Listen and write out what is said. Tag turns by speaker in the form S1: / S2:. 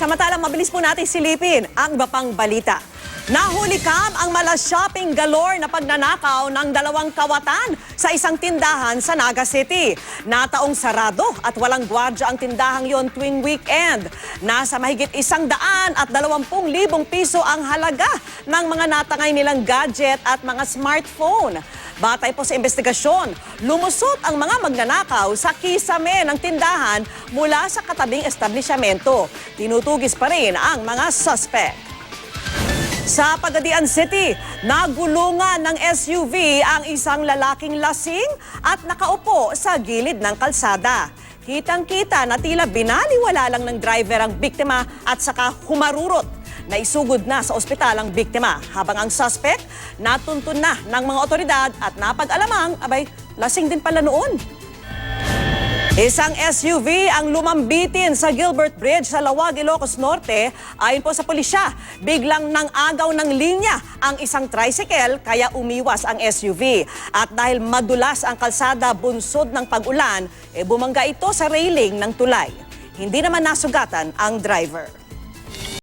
S1: Samantalang mabilis po natin silipin ang iba pang balita. Nahuli kam ang mala shopping galore na pagnanakaw ng 2 kawatan sa isang tindahan sa Naga City. Nataong sarado at walang gwardya ang tindahang yon tuwing weekend. Nasa mahigit 120,000 piso ang halaga ng mga natangay nilang gadget at mga smartphone. Batay po sa investigasyon, lumusot ang mga magnanakaw sa kisame ng tindahan mula sa katabing establishmento. Tinutugis pa rin ang mga suspect. Sa Pagadian City, nagulungan ng SUV ang isang lalaking lasing at nakaupo sa gilid ng kalsada. Kitang-kita na tila binaliwala lang ng driver ang biktima at saka humarurot. Naisugod na sa ospital ang biktima habang ang suspect natuntun na ng mga otoridad at napag-alamang, lasing din pala noon. Isang SUV ang lumambitin sa Gilbert Bridge sa Lawag, Ilocos Norte. Ayon po sa pulisya, biglang nang-agaw ng linya ang isang tricycle kaya umiwas ang SUV. At dahil madulas ang kalsada bunsod ng pag-ulan, bumangga ito sa railing ng tulay. Hindi naman nasugatan ang driver.